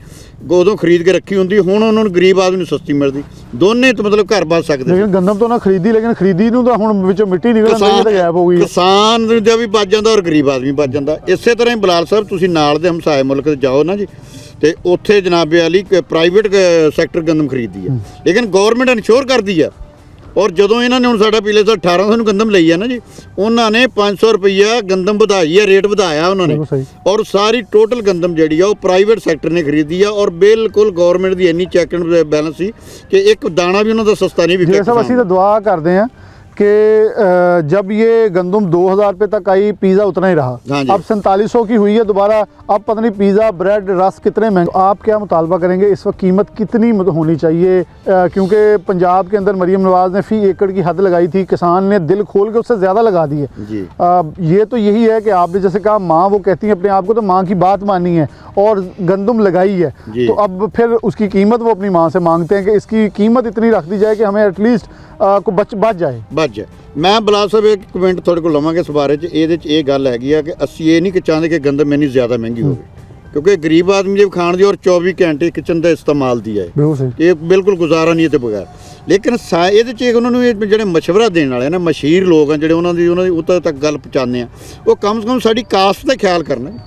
ਉਦੋਂ ਖਰੀਦ ਕੇ ਰੱਖੀ ਹੁੰਦੀ, ਹੁਣ ਉਹਨਾਂ ਨੂੰ ਗਰੀਬ ਆਦਮੀ ਨੂੰ ਸਸਤੀ ਮਿਲਦੀ, ਦੋਨੇ ਤਾਂ ਮਤਲਬ ਘਰ ਬਚ ਸਕਦੇ। ਲੇਕਿਨ ਗੰਦਮ ਤੋਂ ਨਾ ਖਰੀਦੀ, ਲੇਕਿਨ ਖਰੀਦੀ ਨੂੰ ਤਾਂ ਹੁਣ ਵਿੱਚੋਂ ਮਿੱਟੀ ਨਿਕਲਣ ਦੀ ਤਾਂ ਗੈਪ ਹੋ ਗਈ। ਕਿਸਾਨ ਦਾ ਵੀ ਬਚ ਜਾਂਦਾ ਔਰ ਗਰੀਬ ਆਦਮੀ ਬਚ ਜਾਂਦਾ। ਇਸੇ ਤਰ੍ਹਾਂ ਹੀ ਬਲਾਲ ਸਾਹਿਬ, ਤੁਸੀਂ ਨਾਲ ਦੇ ਹਮਸਾਏ ਮੁਲਕ ਤੇ ਜਾਓ ਨਾ ਜੀ, ਤੇ ਉੱਥੇ ਜਨਾਬੇ ਵਾਲੀ ਪ੍ਰਾਈਵੇਟ ਸੈਕਟਰ ਗੰਦਮ ਖਰੀਦਦੀ ਹੈ, ਲੇਕਿਨ ਗਵਰਨਮੈਂਟ ਇਨਸ਼ੋਰ ਕਰਦੀ ਆ। ਔਰ ਜਦੋਂ ਇਹਨਾਂ ਨੇ ਹੁਣ ਸਾਡਾ ਪਿਛਲੇ ਸਾਲ 1800 ਨੂੰ ਗੰਦਮ ਲਈ ਆ ਨਾ ਜੀ, ਉਹਨਾਂ ਨੇ 500 ਰੁਪਈਆ ਗੰਦਮ ਵਧਾਈ ਆ, ਰੇਟ ਵਧਾਇਆ ਉਹਨਾਂ ਨੇ, ਔਰ ਸਾਰੀ ਟੋਟਲ ਗੰਦਮ ਜਿਹੜੀ ਆ ਉਹ ਪ੍ਰਾਈਵੇਟ ਸੈਕਟਰ ਨੇ ਖਰੀਦੀ ਆ, ਔਰ ਬਿਲਕੁਲ ਗਵਰਨਮੈਂਟ ਦੀ ਇੰਨੀ ਚੈੱਕ ਐਂਡ ਬੈਲੈਂਸ ਸੀ ਕਿ ਇੱਕ ਦਾਣਾ ਵੀ ਉਹਨਾਂ ਦਾ ਸਸਤਾ नहीं बिका। सब ਅਸੀਂ ਤਾਂ दुआ करते हैं कि जब ये गंदम 2000 रुपये तक आई, पिज़्ज़ा उतना ही रहा, अब 4700 की हुई है दोबारा, अब पता नहीं पिज़्ज़ा ब्रेड रस कितने महंगे। आप क्या मुतालबा करेंगे इस वक्त कीमत कितनी होनी चाहिए? क्योंकि पंजाब के अंदर मरीम नवाज़ ने फ़ी एकड़ की हद लगाई थी, किसान ने दिल खोल के उससे ज़्यादा लगा दी है। ये तो यही है कि आपने जैसे कहा माँ वो कहती है अपने आप को, तो माँ की बात मानी है और गंदम लगाई है, तो अब फिर उसकी कीमत वो अपनी माँ से मांगते हैं कि इसकी कीमत इतनी रख दी जाए कि हमें एटलीस्ट को बच जाए। ਮੈਂ ਬਲਾਲ ਸਾਹਿਬ ਇੱਕ ਕਮੈਂਟ ਤੁਹਾਡੇ ਕੋਲ ਲਵਾਂਗੇ ਇਸ ਬਾਰੇ 'ਚ। ਇਹਦੇ 'ਚ ਇਹ ਗੱਲ ਹੈਗੀ ਆ ਕਿ ਅਸੀਂ ਇਹ ਨਹੀਂ ਕਿ ਚਾਹੁੰਦੇ ਕਿ ਗੰਦਮ ਇੰਨੀ ਜ਼ਿਆਦਾ ਮਹਿੰਗੀ ਹੋਵੇ, ਕਿਉਂਕਿ ਗਰੀਬ ਆਦਮੀ ਜੇ ਖਾਣ ਦੀ ਔਰ 24 ਘੰਟੇ ਕਿਚਨ ਦਾ ਇਸਤੇਮਾਲ ਦੀ ਹੈ, ਇਹ ਬਿਲਕੁਲ ਗੁਜ਼ਾਰਾ ਨਹੀਂ ਤੇ ਬਗੈਰ। ਲੇਕਿਨ ਇਹਦੇ 'ਚ ਉਹਨਾਂ ਨੂੰ ਜਿਹੜੇ ਮਸ਼ਵਰਾ ਦੇਣ ਵਾਲੇ ਨੇ, ਮਸ਼ਹੂਰ ਲੋਕ ਆ ਜਿਹੜੇ ਉਹਨਾਂ ਦੀ ਉੱਤੇ ਤੱਕ ਗੱਲ ਪਹੁੰਚਾਉਂਦੇ ਆ, ਉਹ ਕਮ ਸੇ ਕਮ ਸਾਡੀ ਕਾਸਟ ਦਾ ਖਿਆਲ ਕਰਨ,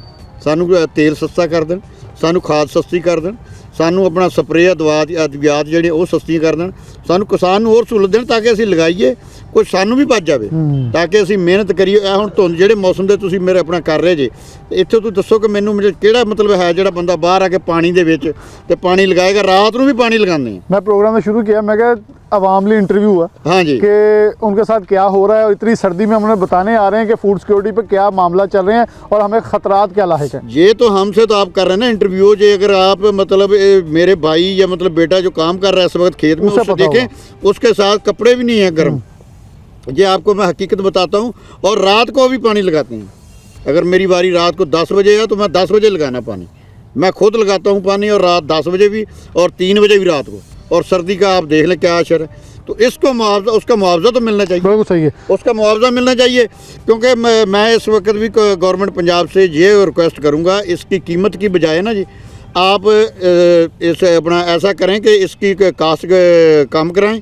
ਸਾਨੂੰ ਤੇਲ ਸਸਤਾ ਕਰ ਦੇਣ, ਸਾਨੂੰ ਖਾਦ ਸਸਤੀ ਕਰ ਦੇਣ, ਸਾਨੂੰ ਆਪਣਾ ਸਪਰੇਅ ਅਦਵਿਆਤ ਜਿਹੜੀਆਂ ਉਹ ਸਸਤੀਆਂ ਕਰ ਦੇਣ, ਸਾਨੂੰ ਕਿਸਾਨ ਨੂੰ ਹੋਰ ਸਹੂਲਤ ਦੇਣ ਤਾਂ ਕਿ ਅਸੀਂ ਲਗਾਈਏ, ਕੋਈ ਸਾਨੂੰ ਵੀ ਬਚ ਜਾਵੇ, ਤਾਂ ਕਿ ਅਸੀਂ ਮਿਹਨਤ ਕਰੀਏ। ਇਹ ਹੁਣ ਧੁੰਦ ਜਿਹੜੇ ਮੌਸਮ ਦੇ ਤੁਸੀਂ ਮੇਰੇ ਆਪਣਾ ਕਰ ਰਹੇ ਜੇ, ਇੱਥੇ ਤੁਸੀਂ ਦੱਸੋ ਕਿ ਮੈਨੂੰ ਕਿਹੜਾ ਮਤਲਬ ਹੈ ਜਿਹੜਾ ਬੰਦਾ ਬਾਹਰ ਆ ਕੇ ਪਾਣੀ ਦੇ ਵਿੱਚ ਤੇ ਪਾਣੀ ਲਗਾਏਗਾ, ਰਾਤ ਨੂੰ ਵੀ ਪਾਣੀ लगाते हैं। मैं प्रोग्राम में शुरू किया, मैं क्या अवाम लिए इंटरव्यू हुआ, हाँ जी, कि उनके साथ क्या हो रहा है, और इतनी सर्दी में हम उन्हें बताने आ रहे हैं कि फूड सिक्योरिटी पे क्या मामला चल रहे हैं और हमें खतरात क्या लाहिक है। ये तो हमसे तो आप कर रहे हैं ना इंटरव्यू, जो अगर आप मतलब मेरे भाई या मतलब बेटा जो काम कर रहा है इस वक्त खेत में, उससे देखें, उसके साथ कपड़े भी नहीं है गर्म, ये आपको मैं हकीकत बताता हूँ। और रात को भी पानी लगाते हैं, अगर मेरी बारी रात को 10 बजे है तो मैं 10 बजे लगाना पानी, मैं खुद लगाता हूँ पानी, और रात 10 बजे भी और 3 बजे भी रात को। और सर्दी का आप देख लें क्या असर है। तो इसको मुआवजा, उसका मुआवजा तो मिलना चाहिए, बिल्कुल सही है। उसका मुआवजा मिलना चाहिए। क्योंकि मैं इस वक्त भी गवर्नमेंट पंजाब से ये रिक्वेस्ट करूँगा, इसकी कीमत की बजाय ना जी आप इस अपना ऐसा करें कि इसकी कास्ट कम कराएं,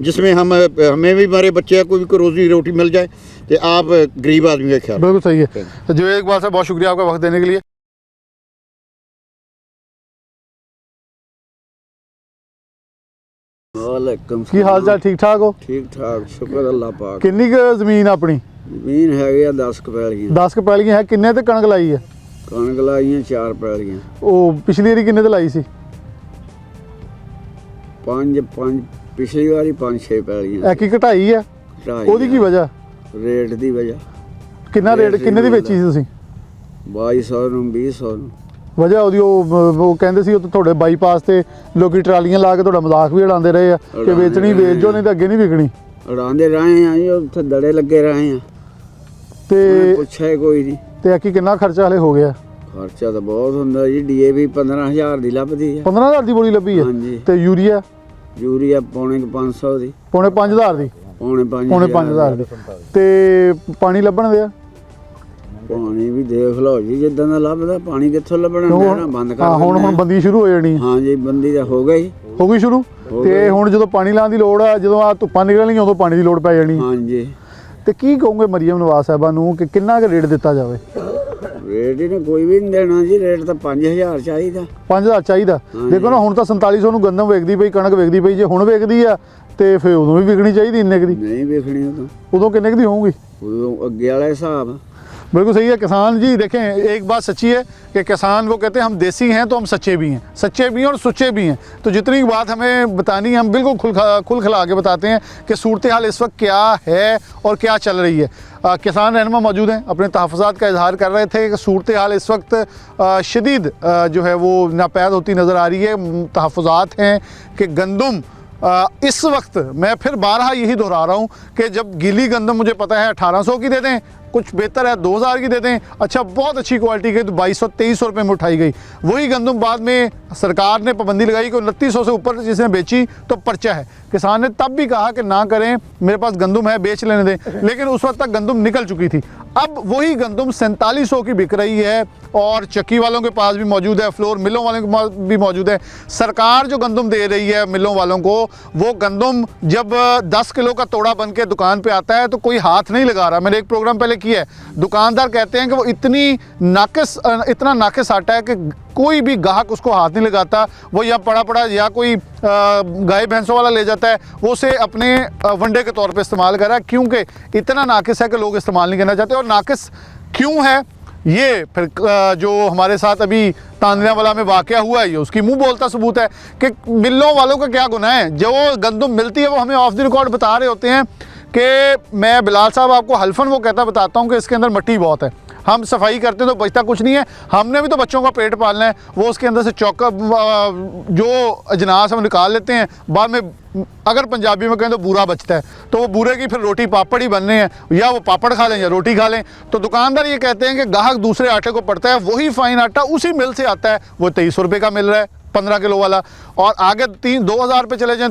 जिसमें हमें भी हमारे बच्चे को भी रोज़ी रोटी मिल जाए, तो आप गरीब आदमी का ख्याल। बिल्कुल सही है। तो जो एक बार से बहुत शुक्रिया आपका वक्त देने के लिए। वालेकुम की हाल चाल ठीक ठाक हो? ठीक ठाक, शुक्र अल्लाह पाक। किन्नी क जमीन अपनी? जमीन हैगी 10 पैलियां। 10 क पैलियां है। किन्ने ते कणक लाई है? कणक लाइयां 4 पैलियां। ਉਹ ਪਿਛਲੀ ਵਾਰੀ ਕਿੰਨੇ ਤੇ ਲਾਈ ਸੀ? 5 ਪਿਛਲੀ ਵਾਰੀ 5-6 ਪੈਲੀਆਂ। ਐ ਕੀ ਘਟਾਈ ਹੈ? ਉਹਦੀ ਕੀ ਵਜ੍ਹਾ? ਰੇਟ ਦੀ ਵਜ੍ਹਾ। ਕਿੰਨਾ ਰੇਟ ਕਿੰਨੇ ਦੀ ਵੇਚੀ ਸੀ ਤੁਸੀਂ? 2200 ਨੂੰ 2000 ਨੂੰ। ਵਜ੍ਹਾ ਉਹਦੀ ਉਹ ਕਹਿੰਦੇ ਸੀ ਉਹ ਤੁਹਾਡੇ ਬਾਈਪਾਸ ਤੇ ਲੋਕੀ ਟਰਾਲੀਆਂ ਲਾ ਕੇ ਤੁਹਾਡਾ ਮਜ਼ਾਕ ਵੀ ਉਡਾਉਂਦੇ ਰਹੇ ਆ ਕਿ ਵੇਚਣੀ ਵੇਚ ਜੋ, ਨਹੀਂ ਤਾਂ ਅੱਗੇ ਨਹੀਂ ਵਿਕਣੀ। ਉਡਾਉਂਦੇ ਰਹੇ ਆ ਜੀ, ਉੱਥੇ ਦੜੇ ਲੱਗੇ ਰਹੇ ਆ ਤੇ ਪੁੱਛਿਆ ਕੋਈ ਨਹੀਂ। ਤੇ ਐਕੀ ਕਿੰਨਾ ਖਰਚਾ ਹਲੇ ਹੋ ਗਿਆ? ਖਰਚਾ ਤਾਂ ਬਹੁਤ ਹੁੰਦਾ ਜੀ। ਡੀਏਪੀ 15000 ਦੀ ਲੱਭਦੀ ਆ। 15000 ਦੀ ਬੋਲੀ ਲੱਭੀ ਹੈ। ਹਾਂਜੀ। ਤੇ ਯੂਰੀਆ? ਯੂਰੀਆ ਪੌਣੇ 500 ਦੀ। ਪੌਣੇ 5000 ਦੀ? ਪੌਣੇ 5000 ਦੀ। ਤੇ ਪਾਣੀ ਲੱਭਣ ਦੇ ਆ? ਪਾਣੀ ਵੀ ਦੇਖ ਲਓ ਜੀ, ਜਿੱਦਾਂ ਦਾ ਲੱਭਦਾ ਪਾਣੀ ਕਿੱਥੋਂ ਲੱਭਣਾ, ਨਹਿਰਾਂ ਬੰਦ ਕਰ ਹਾਂ ਹੁਣ ਬੰਦੀ ਸ਼ੁਰੂ ਹੋ ਜਾਣੀ ਹੈ। ਹਾਂ ਜੀ, ਬੰਦੀ ਤਾਂ ਹੋ ਗਈ। ਹੋ ਗਈ ਸ਼ੁਰੂ। ਤੇ ਹੁਣ ਜਦੋਂ ਪਾਣੀ ਲਾਉਣ ਦੀ ਲੋੜ ਆ, ਜਦੋਂ ਆ ਧੁੱਪਾਂ ਨਿਕਲਣੀਆਂ ਉਦੋਂ ਪਾਣੀ ਦੀ ਲੋੜ ਪੈ ਜਾਣੀ। ਹਾਂ ਜੀ। ਤੇ ਕੀ ਕਹੋਗੇ ਮਰੀਮ ਨਵਾਜ਼ ਸਾਹਿਬਾਂ ਨੂੰ ਕਿ ਕਿੰਨਾ ਕੁ ਰੇਟ ਦਿੱਤਾ ਜਾਵੇ? ਰੇਟ ਇਹਨੇ ਕੋਈ ਵੀ ਨਹੀਂ ਦੇਣਾ ਜੀ, ਰੇਟ ਤਾਂ 5000 ਚਾਹੀਦਾ। 5000 ਚਾਹੀਦਾ। ਦੇਖੋ ਨਾ ਹੁਣ ਤਾਂ 4700 ਨੂੰ ਗੰਦਮ ਵੇਚਦੀ ਪਈ, ਕਣਕ ਵੇਚਦੀ ਪਈ। ਜੇ ਹੁਣ ਵੇਚਦੀ ਆ ਤੇ ਫਿਰ ਉਦੋਂ ਵੀ ਵਿਕਣੀ ਚਾਹੀਦੀ ਇੰਨੇ ਕੁ ਦੀ। ਨਹੀਂ ਵੇਖਣੀ ਉਦੋਂ ਕਿੰਨੇ ਕੁ ਦੀ ਹੋਊਗੀ? ਉਦੋਂ ਅੱਗੇ वाला हिसाब। बिल्कुल सही है। किसान जी देखें, एक बात सच्ची है कि किसान वो कहते हैं हम देसी हैं तो हम सच्चे भी हैं, सच्चे भी हैं और सुच्चे भी हैं। तो जितनी बात हमें बतानी है हम बिल्कुल खुल खिला के बताते हैं कि सूरत हाल इस वक्त क्या है और क्या चल रही है। किसान रहनुमा मौजूद हैं, अपने तहफ़्फ़ुज़ात का इजहार कर रहे थे कि सूरत हाल इस वक्त शदीद जो है वो नापैद होती नज़र आ रही है। तहफ़्फ़ुज़ात हैं कि गंदम इस वक्त, मैं फिर बारहा यही दोहरा रहा हूँ कि जब गीली गंदम मुझे पता है 1800 की दे दें, कुछ बेहतर है 2000 की दे दें, अच्छा बहुत अच्छी क्वालिटी की तो 2200-2300 रुपये में उठाई गई। वही गंदम बाद में सरकार ने पाबंदी लगाई कि 2900 से ऊपर जिसने बेची तो पर्चा है। किसान ने तब भी कहा कि ना करें, मेरे पास गंदम है बेच लेने दें, लेकिन उस वक्त तक गंदम निकल चुकी थी। अब वही गंदम 4700 की बिक रही है और चक्की वालों के पास भी मौजूद है, फ्लोर मिलों वालों के पास भी मौजूद है। सरकार जो गंदम दे रही है मिलों वालों को, वो गंदम जब 10 किलो का तोड़ा बन के दुकान पे आता है तो कोई हाथ नहीं लगा रहा। मैंने एक प्रोग्राम पहले किया है, दुकानदार कहते हैं कि वो इतना नाकिस आटा है कि कोई भी ग्राहक उसको हाथ नहीं लगाता। वो या पड़ा या कोई गाय भैंसों वाला ले जाता है, वो उसे अपने वनडे के तौर पे इस्तेमाल कर रहा है, क्योंकि इतना नाकिस है कि लोग इस्तेमाल नहीं करना चाहते। और नाकिस क्यों है ये फिर जो हमारे साथ अभी तांदला वाला में वाक़या हुआ है, ये उसकी मुंह बोलता सबूत है कि मिलों वालों का क्या गुनाह है। जो गंदम मिलती है वो हमें ऑफ द रिकॉर्ड बता रहे होते हैं कि मैं बिलाल साहब आपको हल्फन वो कहता बताता हूँ कि इसके अंदर मिट्टी बहुत है, हम सफाई करते हैं तो बचता कुछ नहीं है। हमने भी तो बच्चों का पेट पालना है, वो उसके अंदर से जो अजनास हम निकाल लेते हैं, बाद में अगर पंजाबी में कहें तो बूरा बचता है, तो वो बूरे की फिर रोटी पापड़ ही बनने हैं, या वो पापड़ खा लें या रोटी खा लें। तो दुकानदार ये कहते हैं कि ग्राहक दूसरे आटे को पड़ता है, वही फाइन आटा उसी मिल से आता है, वो 2300 रुपये का मिल रहा है 15 किलो वाला, और आगे 2000 पे चले जाएं,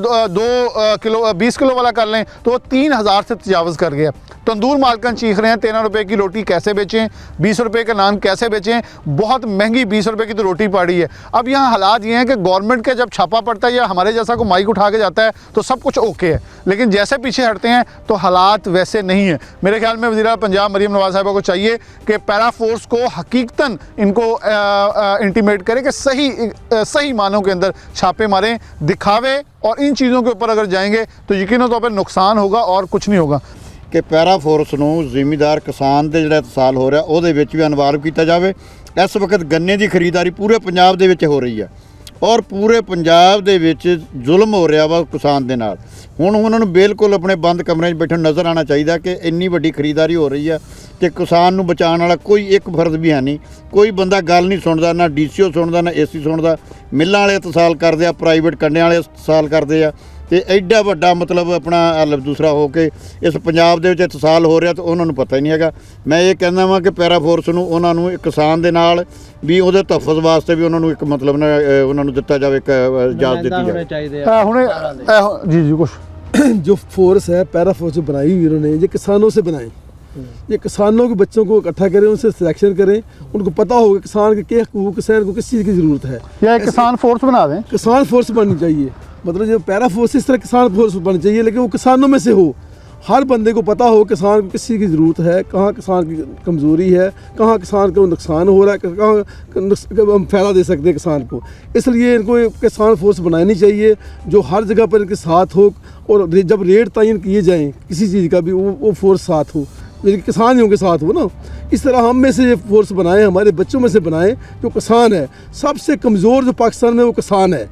20 किलो वाला कर लें तो वो 3000 से तजावज़ कर गया। तंदूर मालकन चीख रहे हैं 13 रुपये की रोटी कैसे बेचें, 20 रुपये का नान कैसे बेचें, बहुत महंगी 20 रुपये की तो रोटी पड़ी है। अब यहाँ हालात ये हैं कि गवर्नमेंट के जब छापा पड़ता है या हमारे जैसा को माइक उठा के जाता है तो सब कुछ ओके है, लेकिन जैसे पीछे हटते हैं तो हालात वैसे नहीं है। मेरे ख्याल में वज़ीर पंजाब मरीम नवाज़ साहिबा को चाहिए कि पैरा फोर्स को हकीकतन इनको इंटीमेट करे कि सही मानों के अंदर छापे मारें, दिखावे, और इन चीज़ों के ऊपर अगर जाएंगे तो यकीनन तौर पर नुकसान होगा और कुछ नहीं होगा। ਕਿ ਪੈਰਾ ਫੋਰਸ ਨੂੰ ਜ਼ਿਮੀਦਾਰ ਕਿਸਾਨ ਦੇ ਜਿਹੜਾ ਇਤਸਾਲ ਹੋ ਰਿਹਾ ਉਹਦੇ ਵਿੱਚ ਵੀ ਇਨਵਾਲਵ ਕੀਤਾ ਜਾਵੇ। ਇਸ ਵਕਤ ਗੰਨੇ ਦੀ ਖਰੀਦਦਾਰੀ ਪੂਰੇ ਪੰਜਾਬ ਦੇ ਵਿੱਚ ਹੋ ਰਹੀ ਹੈ ਔਰ ਪੂਰੇ ਪੰਜਾਬ ਦੇ ਵਿੱਚ ਜ਼ੁਲਮ ਹੋ ਰਿਹਾ ਵਾ ਕਿਸਾਨ ਦੇ ਨਾਲ। ਹੁਣ ਉਹਨਾਂ ਨੂੰ ਬਿਲਕੁਲ ਆਪਣੇ ਬੰਦ ਕਮਰਿਆਂ 'ਚ ਬੈਠਣ ਨਜ਼ਰ ਆਉਣਾ ਚਾਹੀਦਾ ਕਿ ਇੰਨੀ ਵੱਡੀ ਖਰੀਦਦਾਰੀ ਹੋ ਰਹੀ ਹੈ ਤੇ ਕਿਸਾਨ ਨੂੰ ਬਚਾਉਣ ਵਾਲਾ ਕੋਈ ਇੱਕ ਫਰਜ਼ ਵੀ ਹੈ ਨਹੀਂ, ਕੋਈ ਬੰਦਾ ਗੱਲ ਨਹੀਂ ਸੁਣਦਾ, ਨਾ DCO ਸੁਣਦਾ ਨਾ AC ਸੁਣਦਾ। ਮਿੱਲਾਂ ਵਾਲੇ ਇਤਸਾਲ ਕਰਦੇ ਆ, ਪ੍ਰਾਈਵੇਟ ਕੰਡਿਆਂ ਵਾਲੇ ਇਤਸਾਲ ਕਰਦੇ ਆ, ਤੇ ਐਡਾ ਵੱਡਾ ਮਤਲਬ ਆਪਣਾ ਦੂਸਰਾ ਹੋ ਕੇ ਇਸ ਪੰਜਾਬ ਦੇ ਵਿੱਚ ਇਤਸਾਲ ਹੋ ਰਿਹਾ ਤੇ ਉਹਨਾਂ ਨੂੰ ਪਤਾ ਹੀ ਨਹੀਂ ਹੈਗਾ। ਮੈਂ ਇਹ ਕਹਿੰਦਾ ਵਾਂ ਕਿ ਪੈਰਾ ਫੋਰਸ ਨੂੰ ਉਹਨਾਂ ਨੂੰ ਕਿਸਾਨ ਦੇ ਨਾਲ ਵੀ ਉਹਦੇ ਤਹਫੁਜ਼ ਵਾਸਤੇ ਵੀ ਉਹਨਾਂ ਨੂੰ ਇੱਕ ਮਤਲਬ ਨਾ ਉਹਨਾਂ ਨੂੰ ਦਿੱਤਾ ਜਾਵੇ, ਇੱਕ ਇਜਾਜ਼ਤ ਦਿੱਤੀ ਜਾਵੇ। ਹੁਣੇ ਜੀ ਕੁਛ जो फोर्स है, पैरा फोर्स जो बनाई हुई उन्होंने, ये किसानों से बनाए। ये किसानों के बच्चों को इकट्ठा करें, उनसे सिलेक्शन करें, उनको पता होगा किसान के क्या हकूक़, किसान को किस चीज़ की ज़रूरत है। या एक किसान फोर्स बना दें। किसान फोर्स बननी चाहिए, मतलब जो पैरा फोर्स इस तरह किसान फोर्स बननी चाहिए, लेकिन वो किसानों में से हो। हर बंदे को पता हो किसान को किस चीज़ की ज़रूरत है, कहाँ किसान की कमज़ोरी है, कहाँ किसान को नुकसान हो रहा है, कहाँ हम फ़ायदा दे सकते हैं किसान को। इसलिए इनको एक किसान फोर्स बनानी चाहिए जो हर जगह पर इनके साथ हो, और जब रेट तयन किए जाएँ किसी चीज़ का भी वो फोर्स साथ हो, लेकिन किसान ही उनके साथ हो ना। इस तरह हम में से ये फोर्स बनाएं, हमारे बच्चों में से बनाएं जो किसान है। सबसे कमज़ोर जो पाकिस्तान में वो किसान है,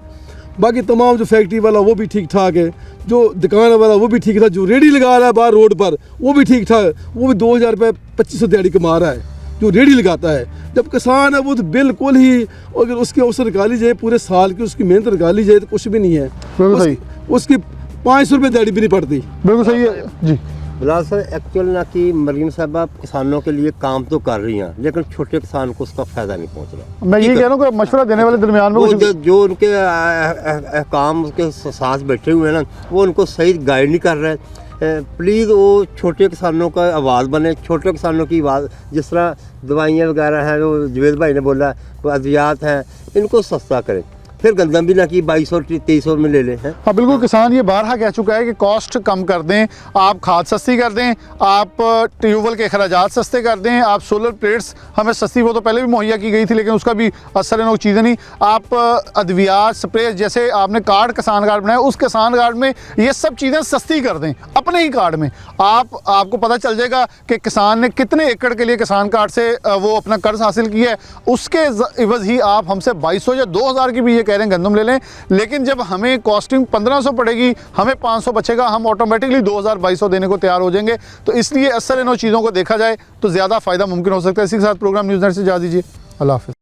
बाकी तमाम जो फैक्ट्री वाला वो भी ठीक ठाक है, जो दुकान वाला वो भी ठीक ठाक, जो रेडी लगा रहा है बाहर रोड पर वो भी ठीक ठाक, वो भी 2000 रुपये 2500 दिहाड़ी कमा रहा है जो रेडी लगाता है। जब किसान है वो तो बिल्कुल ही, अगर उसकी अवसर निकाली जाए पूरे साल की, उसकी मेहनत निकाली जाए तो कुछ भी नहीं है। बिल्कुल सही। उसकी 500 रुपये दिहाड़ी भी नहीं पड़ती। बिल्कुल सही है जी। बिलाल सर, एक्चुअल ना कि मरीम साहबा किसानों के लिए काम तो कर रही हैं, लेकिन छोटे किसान को उसका फ़ायदा नहीं पहुंच रहा। मैं ये कह रहा हूँ कि मशवरा देने वाले दरमियान में वो कुछ जो उनके काम के साथ बैठे हुए हैं ना, वो उनको सही गाइड नहीं कर रहे। प्लीज़ वो छोटे किसानों का आवाज़ बने, छोटे किसानों की आवाज़, जिस तरह दवाइयाँ वगैरह हैं जो जवेद भाई ने बोला, वो अद्वियात हैं, इनको सस्ता करें। फिर गंदम भी ना कि 2200-2300 में ले लें। हाँ बिल्कुल, किसान ये बारहा कह चुका है कि कॉस्ट कम कर दें, आप खाद सस्ती कर दें, आप ट्यूबवेल के अखराजात सस्ते कर दें, आप सोलर प्लेट्स हमें सस्ती, वो तो पहले भी मुहैया की गई थी लेकिन उसका भी असर है, चीज़ें नहीं। आप अद्वियात स्प्रे, जैसे आपने कार्ड किसान कार्ड बनाया, उस किसान कार्ड में ये सब चीज़ें सस्ती कर दें अपने ही कार्ड में। आपको पता चल जाएगा कि किसान ने कितने एकड़ के लिए किसान कार्ड से वो अपना कर्ज हासिल किया है, उसके इवज़ ही आप हमसे 2200 या 2000 की भी ये कह रहे हैं गंदम ले लें, लेकिन जब हमें कॉस्टिंग 1500 पड़ेगी, हमें 500 बचेगा, हम ऑटोमेटिकली 2200 देने को तैयार हो जाएंगे। तो इसलिए असल इन चीज़ों को देखा जाए तो ज़्यादा फ़ायदा मुमकिन हो सकता है। इसी के साथ प्रोग्राम न्यूज़ नेट से जा दीजिए। अल्लाह हाफ़िज़।